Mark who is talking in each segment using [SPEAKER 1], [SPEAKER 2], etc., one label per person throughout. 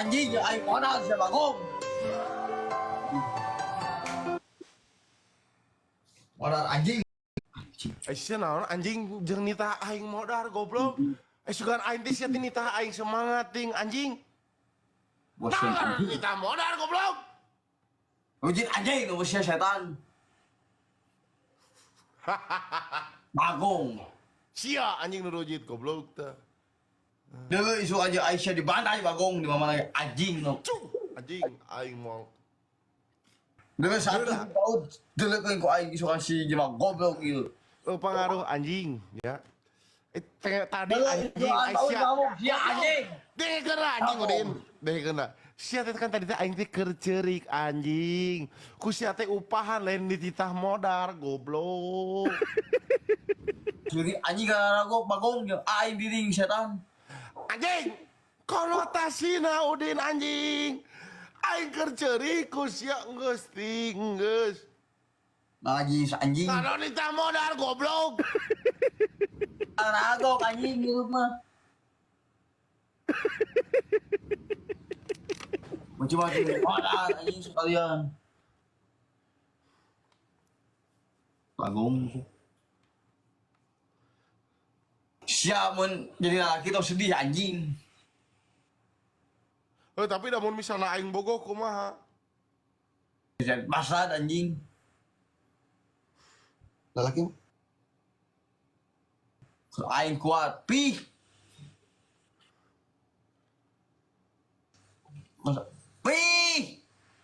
[SPEAKER 1] anjing ya aing modal sia Bagong. Modal anjing.
[SPEAKER 2] Sia naon anjing jeung nitah aing modal goblok. Sugan aing teh sia teh nitah aing semangat ting anjing.
[SPEAKER 1] Bosan anjing.
[SPEAKER 2] Nitah modal goblok.
[SPEAKER 1] Ujin anjing nu sia setan. Bagong.
[SPEAKER 2] Sia anjing nu rojit goblok teh.
[SPEAKER 1] Deuleu isu aja Aisyah dibantai Bagong di mana lagi anjing nu.
[SPEAKER 2] Anjing aing mau.
[SPEAKER 1] Deuleu satu tahun deuleu kan ku aing isu si jelema goblok ieu.
[SPEAKER 2] Pengaruh anjing ya. Tadi anjing
[SPEAKER 1] Aisyah. Sia anjing.
[SPEAKER 2] Dengekeun anjing udin. Dengekeun. Sia teh kan tadi teh aing teh keur ceurik anjing. Ku sia teh upahan lain dititah modal goblok.
[SPEAKER 1] Jadi anjing gara gua Bagong jeung aing diring setan.
[SPEAKER 2] Anjing, konotasina udin anjing. Aing keur ceurik ku sia geus ting geus.
[SPEAKER 1] Anjing anjing.
[SPEAKER 2] Kalau ditah modal goblok.
[SPEAKER 1] Aragok anjing ieu mah. Macam-macam modal anjing sekalian. Bagong. Siap mun jadi laki tau sedih anjing.
[SPEAKER 2] Tapi namun misalnya aing bogoh kumaha?
[SPEAKER 1] Jadi basad anjing. Lalaki kalau aing kuat, pi. Masa, pi.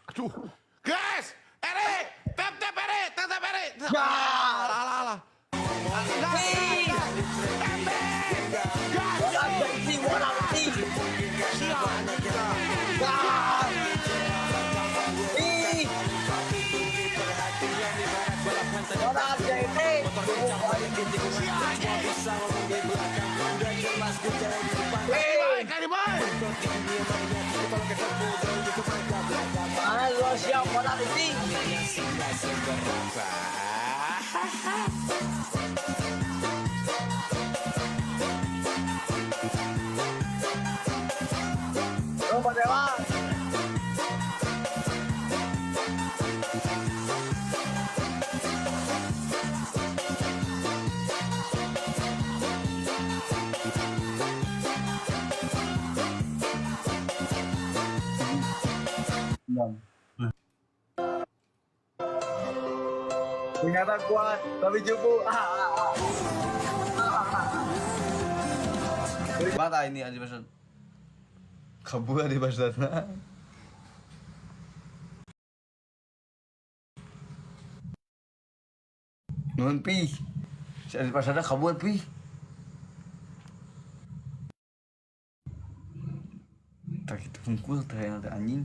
[SPEAKER 2] Aduh, guys, ere, tep ere, tep ere.
[SPEAKER 1] Ya.
[SPEAKER 2] Alah.
[SPEAKER 1] Pi. Siap modal ini. Pak Dewa. Ternyata kuat, tapi cupu. Mata ini anjing pesan. Kabur di pasarna. Nuhun pi. Di pasarna kabur pi. Tak itu fungkul teh anjing.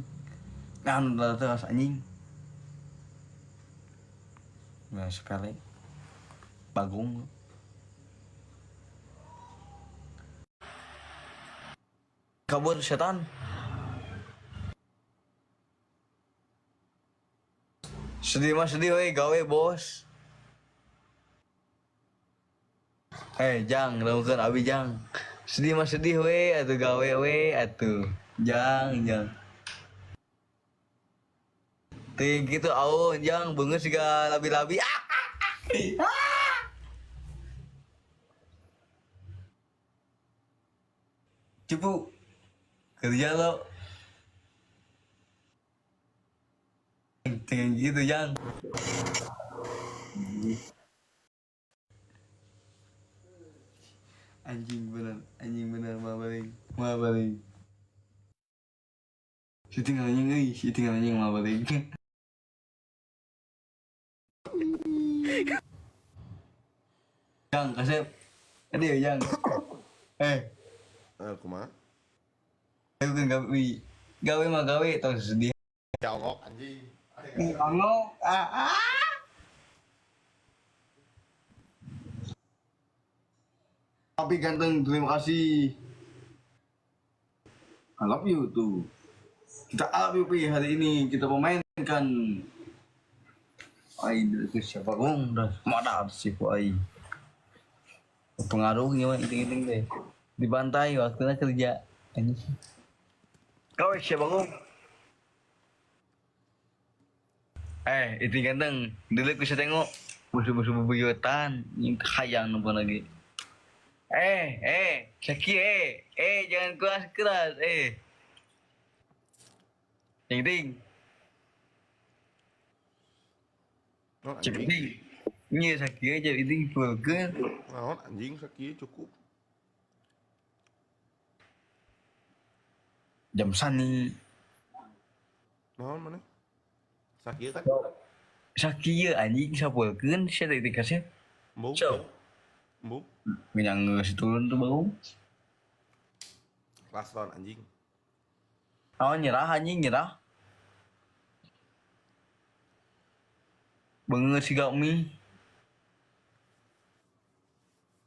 [SPEAKER 1] Nah, anu teh anjing. Nah, sepele. Bagong. Kabur setan. Sedih mah sedih we gawe bos. Jang, lamukeun abi jang. Sedih mah sedih we atuh gawe we atuh. Jang. Ting gitu aun jang beungeut siga labi-labi. Cupu kerja lo ting gitu jang. Anjing bener mah balik. Siting anjing mah balik. Jang kasep. Ade jang.
[SPEAKER 2] Kumaha?
[SPEAKER 1] Ayo kan gawe mah gawe tong sedih.
[SPEAKER 2] Jongok anjing.
[SPEAKER 1] Jongok. Tapi ganteng, terima kasih. I love you tuh. Kita I love you pi hari ini kita memainkan. Itu siapa gong dah modal si Ai. Pengaruhnya mah inting-inting deh. Dibantai waktunya kerja. Ini Kau siapa kau? Itu ganteng. Dulu aku bisa tengok musuh-musuh bebuyutan. Yang hayang nonton lagi. Syaki, jangan keras-keras, Ting ting,
[SPEAKER 2] Naon
[SPEAKER 1] cek
[SPEAKER 2] anjing?
[SPEAKER 1] ting. Ini Syaki aja itu burger.
[SPEAKER 2] Naon anjing sakit cukup.
[SPEAKER 1] Jam sani.
[SPEAKER 2] Naon mana? Sakit kan?
[SPEAKER 1] Syaki ya anjing sapulkeun saya tadi dikasih.
[SPEAKER 2] Embung.
[SPEAKER 1] So,
[SPEAKER 2] Embung.
[SPEAKER 1] menyang turun tuh bau.
[SPEAKER 2] Kelas lawan anjing.
[SPEAKER 1] Oh nyerah anjing nyerah. Bener si Gakmi.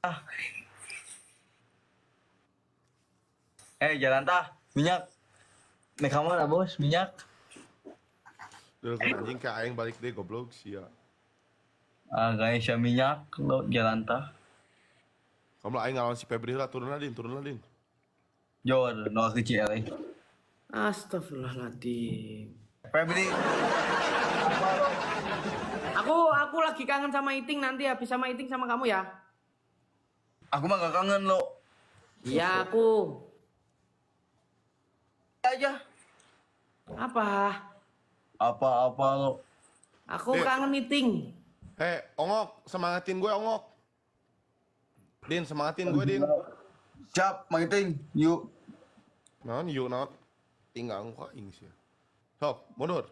[SPEAKER 1] Ah, jalan tah minyak. Nek kamar ah bos minyak.
[SPEAKER 2] Dulu kan anjing ke aing balik deh goblok sia.
[SPEAKER 1] Kayak si minyak lo jalan tah.
[SPEAKER 2] Kamu aing ngalawan si Febri lah turun lah din.
[SPEAKER 1] Jor, no kecil eh.
[SPEAKER 3] Astagfirullahaladzim.
[SPEAKER 1] Febri,
[SPEAKER 3] Aku lagi kangen sama Iting, nanti habis sama Iting sama kamu ya.
[SPEAKER 1] aku mah gak kangen lo.
[SPEAKER 3] Iya aku.
[SPEAKER 1] Aja.
[SPEAKER 3] Apa?
[SPEAKER 1] Apa-apa lo.
[SPEAKER 3] Aku
[SPEAKER 2] Eh.
[SPEAKER 3] kangen Iting.
[SPEAKER 2] Ongok, semangatin gue Ongok. Din, semangatin gue Din.
[SPEAKER 1] Siap, mangiting. Yuk.
[SPEAKER 2] Naon yuk naon. Tinggal kok aing sia. Sok, mundur.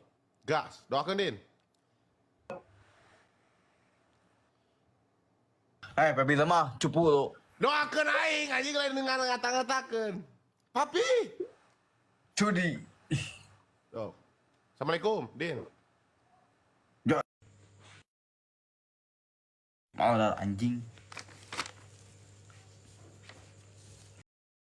[SPEAKER 2] Gas, doakeun Din.
[SPEAKER 1] Febri mah cupu lo.
[SPEAKER 2] Doakeun aing anjing lain dengan ngata-ngatakeun. Papi.
[SPEAKER 1] Cudi.
[SPEAKER 2] Sok. Assalamualaikum, Din.
[SPEAKER 1] Jor. Mau lah anjing.